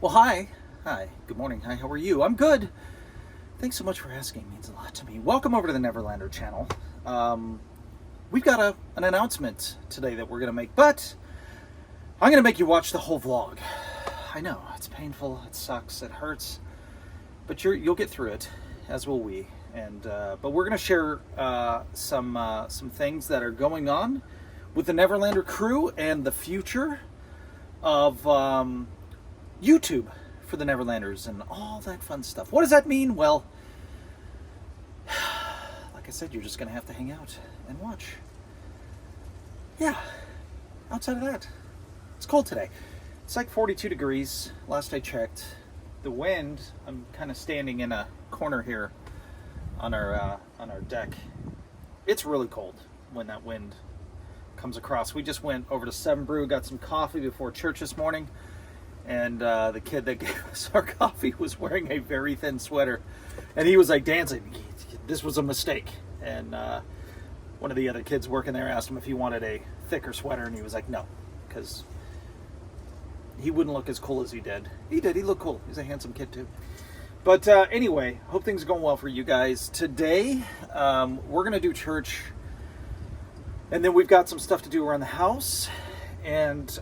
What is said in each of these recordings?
Well, hi. Hi. Good morning. Hi, how are you? I'm good. Thanks so much for asking. It means a lot to me. Welcome over to the Neverlander channel. We've got an announcement today that we're going to make, but I'm going to make you watch the whole vlog. I know, it's painful, it sucks, it hurts, but you'll get through it, as will we. And but we're going to share some things that are going on with the Neverlander crew and the future of YouTube for the Neverlanders and all that fun stuff. What does that mean? Well, like I said, you're just going to have to hang out and watch. Yeah, outside of that, it's cold today. It's like 42 degrees, last I checked. The wind, I'm kind of standing in a corner here on our deck. It's really cold when that wind comes across. We just went over to 7 Brew, got some coffee before church this morning, and the kid that gave us our coffee was wearing a very thin sweater, and he was like dancing. This was a mistake. And one of the other kids working there asked him if he wanted a thicker sweater, and he was like, no, because he wouldn't look as cool as he did. He did. He looked cool. He's a handsome kid too. But anyway, hope things are going well for you guys. Today, we're going to do church, and then we've got some stuff to do around the house, and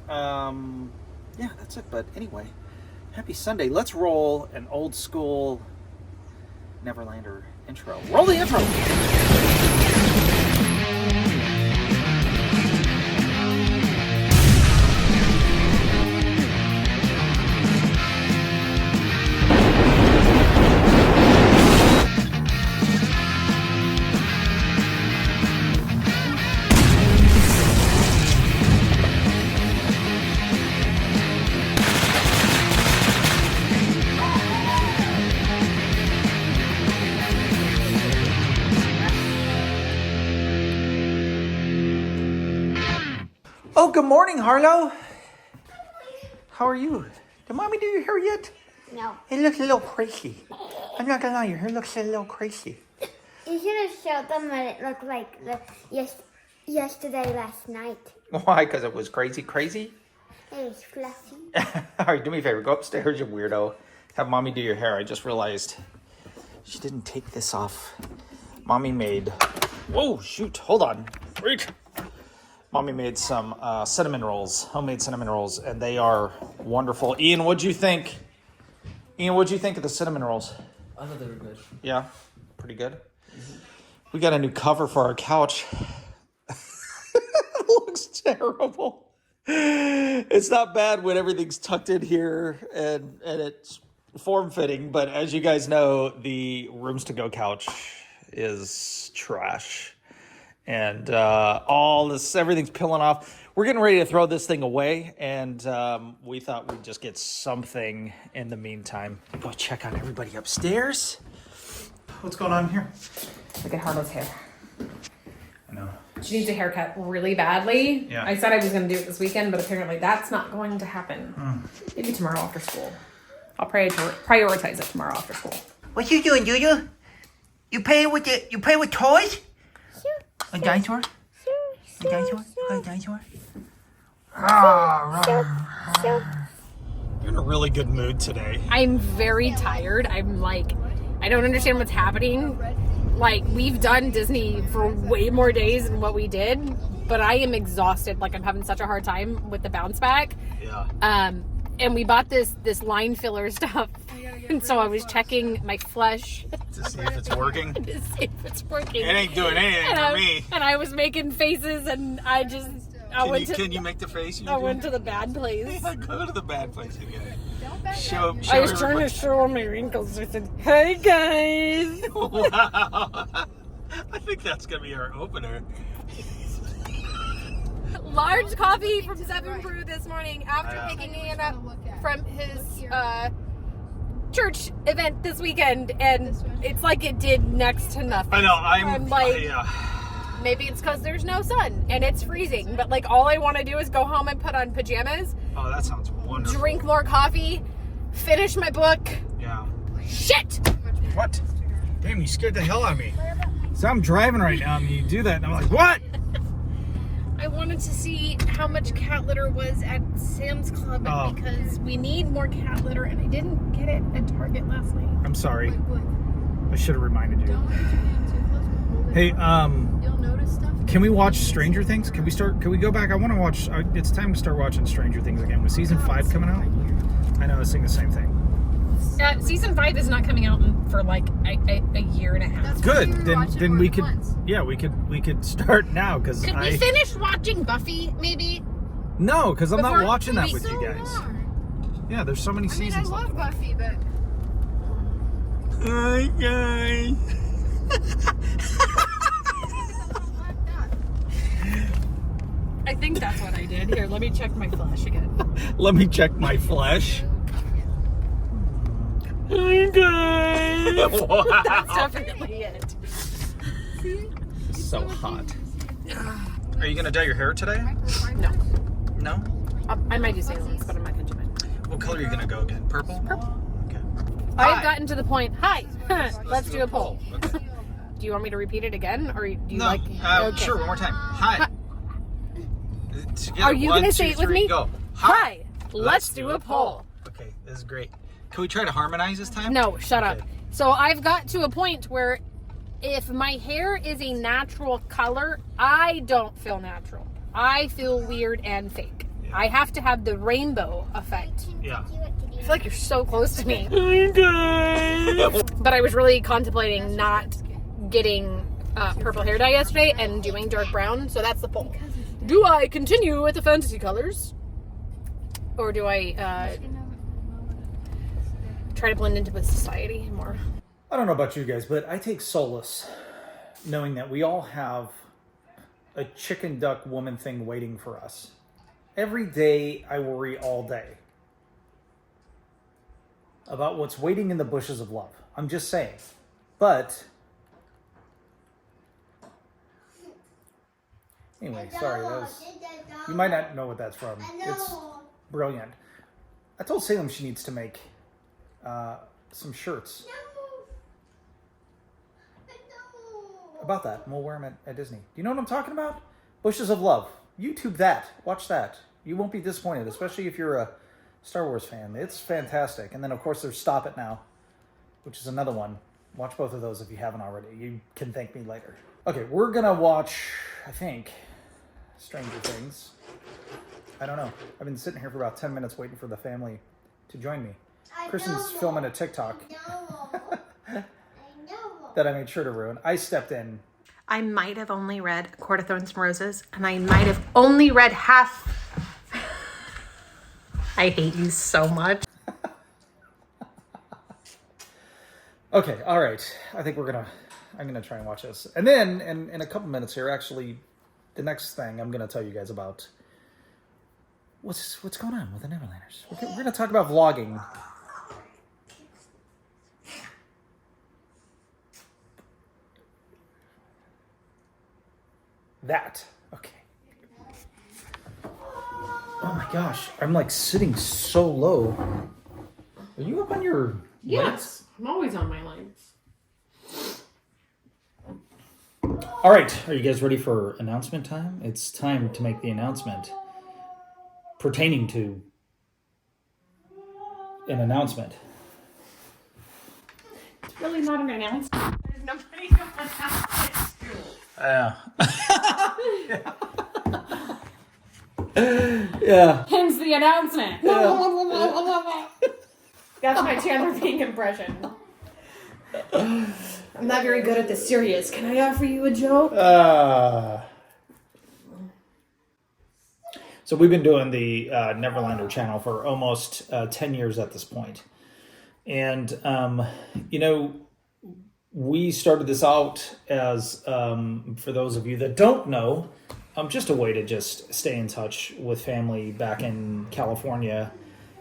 yeah, that's it. But anyway, happy Sunday. Let's roll an old school Neverlander intro. Roll the intro. Oh, good morning, Harlow. How are you? Did Mommy do your hair yet? No. It looks a little crazy. I'm not gonna lie, your hair looks a little crazy. You should have showed them what it looked like yesterday, last night. Why? Because it was crazy? It was fluffy. All right, do me a favor. Go upstairs, you weirdo. Have Mommy do your hair. I just realized she didn't take this off. Mommy made... Whoa, shoot. Hold on. Wait. Mommy made some cinnamon rolls, homemade cinnamon rolls, and they are wonderful. Ian, what'd you think? What'd you think of the cinnamon rolls? I thought they were good. Yeah, pretty good. Mm-hmm. We got a new cover for our couch. It looks terrible. It's not bad when everything's tucked in here and it's form-fitting, but as you guys know, the Rooms to Go couch is trash. And everything's peeling off. We're getting ready to throw this thing away, and we thought we'd just get something in the meantime. Go check on everybody upstairs. What's going on here? Look at Harlow's hair. I know. She needs a haircut really badly. Yeah. I said I was going to do it this weekend, but apparently that's not going to happen. Maybe tomorrow after school. I'll prioritize it tomorrow after school. What you doing, Juju? You play with toys? A dinosaur? A dinosaur? A dinosaur? You're in a really good mood today. I'm very tired. I'm like, I don't understand what's happening. Like, we've done Disney for way more days than what we did, but I am exhausted. Like, I'm having such a hard time with the bounce back. Yeah. And we bought this line filler stuff. And so I was checking my flesh To see if it's working. to see if it's working. It ain't doing anything for me. And I was making faces, and Can you make the face? I went to the bad place. Go to the bad place again. I was trying to show all my wrinkles. I said, "Hey guys!" Wow. I think that's gonna be our opener. Large coffee from 7 Brew this morning after picking Ian up from his church event this weekend, and it's like it did next to nothing. I know. I'm like, maybe it's because there's no sun and it's freezing, but like all I want to do is go home and put on pajamas. Oh, that sounds wonderful. Drink more coffee, finish my book. Yeah. Shit! What? Damn, you scared the hell out of me. So I'm driving right now and you do that and I'm like, what? I wanted to see how much cat litter was at Sam's Club because we need more cat litter, and I didn't get it at Target last night. I'm sorry. I should have reminded you. Don't put your hand too close. Hey, You'll notice stuff. can we watch Stranger Things? Can we go back? I want to watch, it's time to start watching Stranger Things again. With season 5 coming out? I know, I was thinking the same thing. Season 5 is not coming out for like a year and a half. That's Good. why we Then we could, once. yeah, we could start now because Could we finish watching Buffy, maybe? No, because I'm not Before watching that we- with you guys. Long. Yeah, there's so many I mean, I seasons. love Buffy, but Hi guys. I think that's what I did. Here, let me check my flash again. Let me check my flesh. Hi guys. That's definitely it. So hot. Are you gonna dye your hair today? No. No. I might do Salem's, but I'm not going to do it. What color are you gonna go again? Purple. Purple. Okay. I've gotten to the point. Hi, let's do a poll. Do you want me to repeat it again, or do you No. like? Okay. Sure. One more time. Hi. Together, Are you 1, going to 2, say it with 3, me? Go. Hi, let's do a poll. Okay, this is great. Can we try to harmonize this time? No, shut up. Okay. So I've got to a point where if my hair is a natural color, I don't feel natural. I feel weird and fake. Yeah. I have to have the rainbow effect. Yeah. I feel like you're so close to me. But I was really contemplating not getting purple hair dye yesterday and doing dark brown. So that's the poll. Do I continue with the fantasy colors? Or do I try to blend into with society more? I don't know about you guys, but I take solace knowing that we all have a chicken duck woman thing waiting for us. Every day I worry all day about what's waiting in the bushes of love. I'm just saying. But anyway, sorry, that was, you might not know what that's from. It's brilliant. I told Salem she needs to make some shirts about that, and we'll wear them at Disney. Do you know what I'm talking about? Bushes of Love. YouTube that. Watch that. You won't be disappointed, especially if you're a Star Wars fan. It's fantastic. And then, of course, there's Stop It Now, which is another one. Watch both of those if you haven't already. You can thank me later. Okay, we're going to watch, I think, Stranger Things. I don't know. I've been sitting here for about 10 minutes waiting for the family to join me. Kristen's filming a TikTok that I made sure to ruin. I stepped in. I might have only read A Court of Thorns and Roses, and I might have only read half. I hate you so much. Okay, all right. I think I'm gonna try and watch this. And then in a couple minutes here, actually, the next thing I'm gonna tell you guys about what's going on with the Neverlanders. We're gonna talk about vlogging. That. Okay. Oh my gosh. I'm like sitting so low. Are you up on your legs? Yes, I'm always on my legs. All right. Are you guys ready for announcement time? It's time to make the announcement pertaining to an announcement. It's really not an announcement. There's nobody to announce it to. Yeah. Hence the announcement. That's my Chandler Bing impression. I'm not very good at the serious. Can I offer you a joke? So we've been doing the Neverlander channel for almost 10 years at this point. And, you know, we started this out as, for those of you that don't know, just a way to just stay in touch with family back in California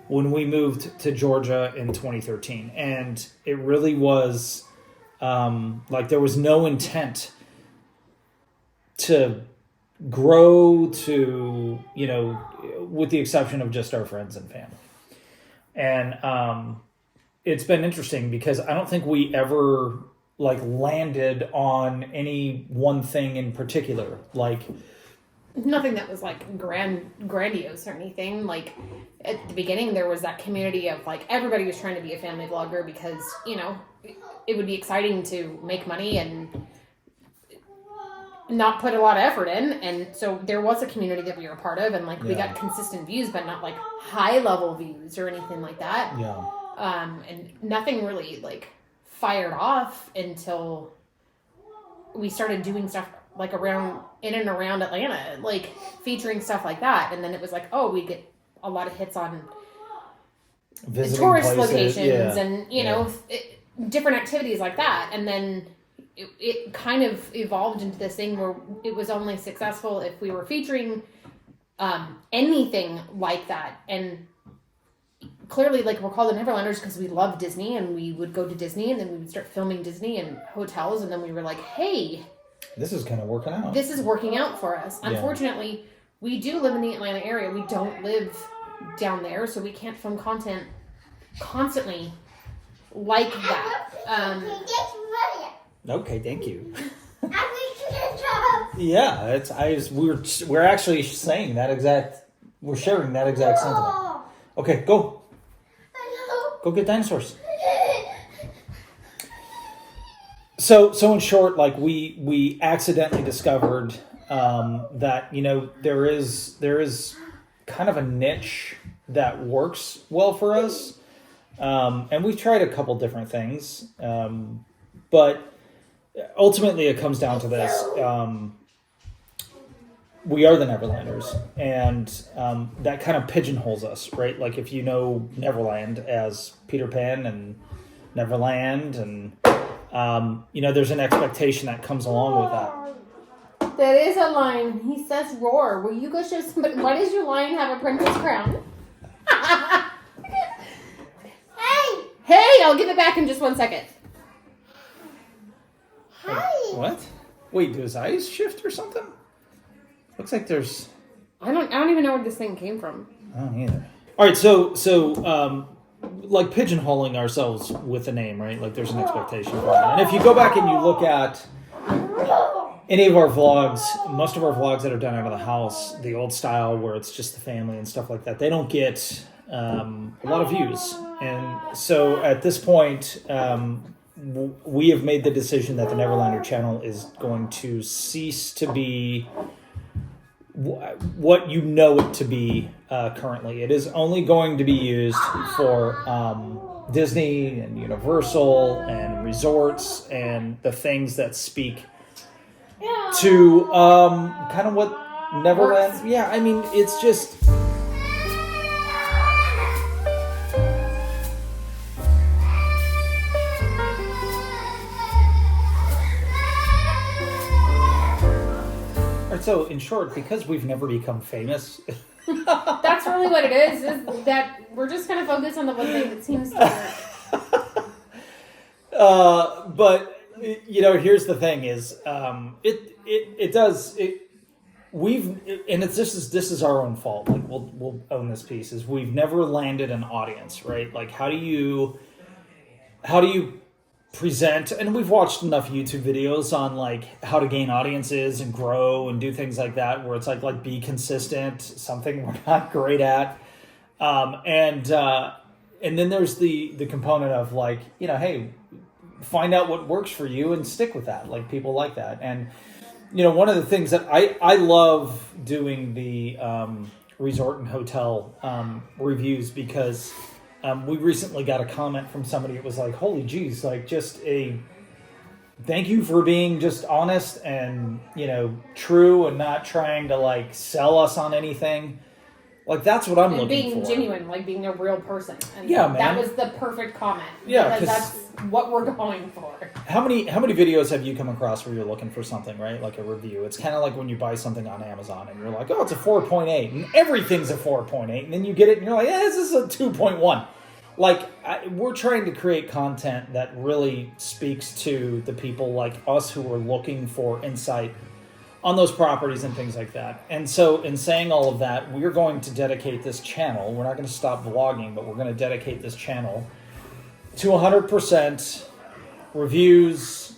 when we moved to Georgia in 2013. And it really was like there was no intent to grow to, you know, with the exception of just our friends and family. And it's been interesting because I don't think we ever like landed on any one thing in particular. Like nothing that was like grandiose or anything. Like at the beginning, there was that community of like everybody was trying to be a family vlogger because it would be exciting to make money and not put a lot of effort in, and so there was a community that we were a part of, and like we got consistent views, but not like high level views or anything like that. And nothing really like fired off until we started doing stuff like in and around Atlanta, like featuring stuff like that, and then it was like, oh, we get a lot of hits on Visiting tourist places, locations, and different activities like that, and then it kind of evolved into this thing where it was only successful if we were featuring anything like that. And clearly, like, we're called the Neverlanders because we love Disney, and we would go to Disney, and then we would start filming Disney in hotels, and then we were like, hey, this is kind of working out. This is working out for us. Unfortunately, we do live in the Atlanta area. We don't live down there, so we can't film content constantly like that. Okay, thank you. Yeah, we're actually saying that exact. We're sharing that exact sentiment. Okay, go get dinosaurs. So in short, like we accidentally discovered that there is kind of a niche that works well for us, and we've tried a couple different things, but ultimately it comes down to this. We are the Neverlanders, and that kind of pigeonholes us, right? Like if you know Neverland as Peter Pan and Neverland, and there's an expectation that comes along with that. That is a lion. He says roar. Will you go show somebody? Why does your lion have a princess crown? Hey, I'll give it back in just 1 second. What? Wait, do his eyes shift or something? Looks like there's... I don't even know where this thing came from. I don't either. All right, so like pigeonholing ourselves with a name, right? Like there's an expectation for that. And if you go back and you look at any of our vlogs, most of our vlogs that are done out of the house, the old style where it's just the family and stuff like that, they don't get a lot of views. And so at this point, we have made the decision that the Neverlander channel is going to cease to be what you know it to be currently. It is only going to be used for Disney and Universal and resorts and the things that speak to kind of what Neverland. Yeah, I mean, it's just... So, in short, because we've never become famous... That's really what it is that we're just kind of focused on the one thing that seems to work. But, here's the thing is, this is our own fault. Like, we'll own this piece, is we've never landed an audience, right? Like, how do you present, and we've watched enough YouTube videos on like how to gain audiences and grow and do things like that, where it's like be consistent, something we're not great at, and then there's the component of like, hey, find out what works for you and stick with that. Like people like that. And one of the things that I love doing the resort and hotel reviews, because we recently got a comment from somebody. It was like, holy geez, like just a thank you for being just honest and, true and not trying to like sell us on anything. Like that's what I'm looking for. Being genuine, like being a real person. And yeah, man. That was the perfect comment. Yeah, because that's what we're going for. How many videos have you come across where you're looking for something, right? Like a review. It's kind of like when you buy something on Amazon and you're like, oh, it's a 4.8 and everything's a 4.8, and then you get it and you're like, yeah, this is a 2.1. Like we're trying to create content that really speaks to the people like us who are looking for insight on those properties and things like that. And so in saying all of that, we're going to dedicate this channel. We're not going to stop vlogging, but we're going to dedicate this channel to 100% reviews,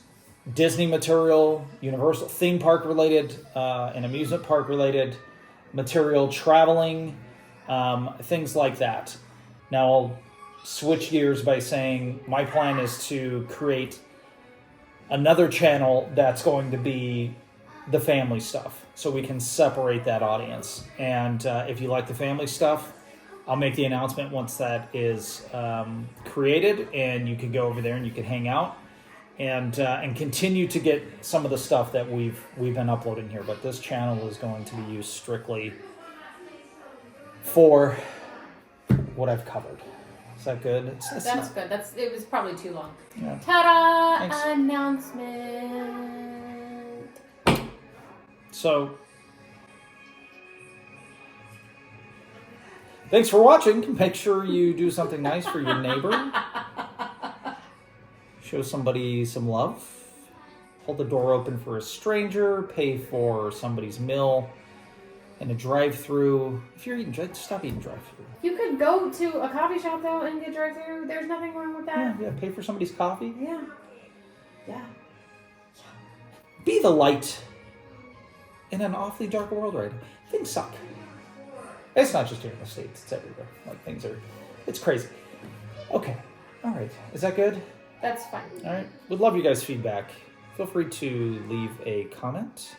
Disney material, Universal theme park related, and amusement park related material, traveling, things like that. Now I'll switch gears by saying my plan is to create another channel that's going to be the family stuff, so we can separate that audience. And if you like the family stuff, I'll make the announcement once that is created, and you can go over there and you can hang out and continue to get some of the stuff that we've been uploading here. But this channel is going to be used strictly for what I've covered. Is that good? That's good. It was probably too long. Yeah. Ta-da! Thanks. Announcement. So, thanks for watching. Make sure you do something nice for your neighbor. Show somebody some love. Hold the door open for a stranger. Pay for somebody's meal in a drive-through. If you're eating, stop eating drive-through. You could go to a coffee shop though and get drive-through. There's nothing wrong with that. Yeah, pay for somebody's coffee. Yeah. Yeah. Be the light in an awfully dark world right now. Things suck. It's not just here in the States. It's everywhere. Like, it's crazy. Okay. All right. Is that good? That's fine. All right. Would love you guys' feedback. Feel free to leave a comment.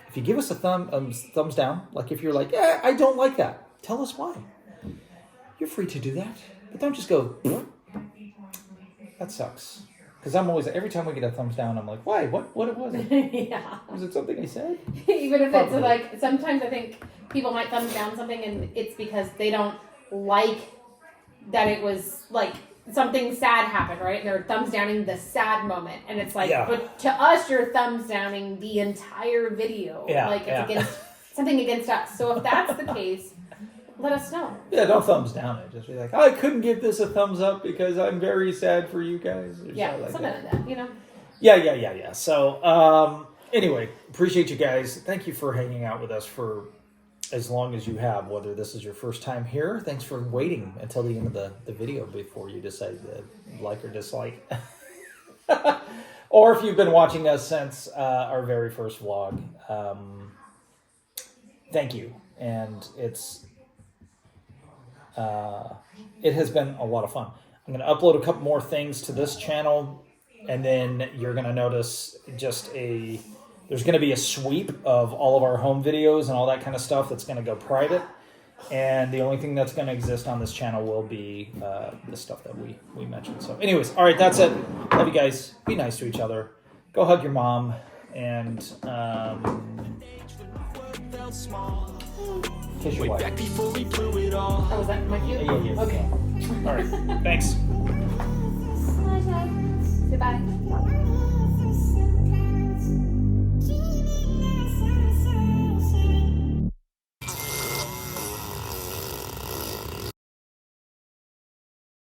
If you give us a thumbs down, like if you're like, yeah, I don't like that, tell us why. You're free to do that. But don't just go, that sucks. Because I'm always, every time we get a thumbs down, I'm like, why? What was it? Yeah. Was it something I said? Even if Probably. it's like, sometimes I think people might thumbs down something and it's because they don't like that it was like something sad happened, right? And they're thumbs downing the sad moment. And it's like, Yeah. but to us, you're thumbs downing the entire video. Yeah, Like it's yeah. against something against us. So if that's the case, let us know. Yeah, don't thumbs down it. Just be like, I couldn't give this a thumbs up because I'm very sad for you guys. Or Yeah, something like something like that, you know? Yeah. So, anyway, appreciate you guys. Thank you for hanging out with us for as long as you have, whether this is your first time here. Thanks for waiting until the end of the video before you decide to like or dislike. Or if you've been watching us since our very first vlog, thank you. And it has been a lot of fun. I'm going to upload a couple more things to this channel, and then you're going to notice there's going to be a sweep of all of our home videos and all that kind of stuff that's going to go private. And the only thing that's going to exist on this channel will be the stuff that we mentioned. So anyways, all right, that's it. Love you guys. Be nice to each other. Go hug your mom. And kiss your wife. Back before we blew it all. Oh, was that my cue? Yeah. Okay. All right, thanks. Bye. Say bye.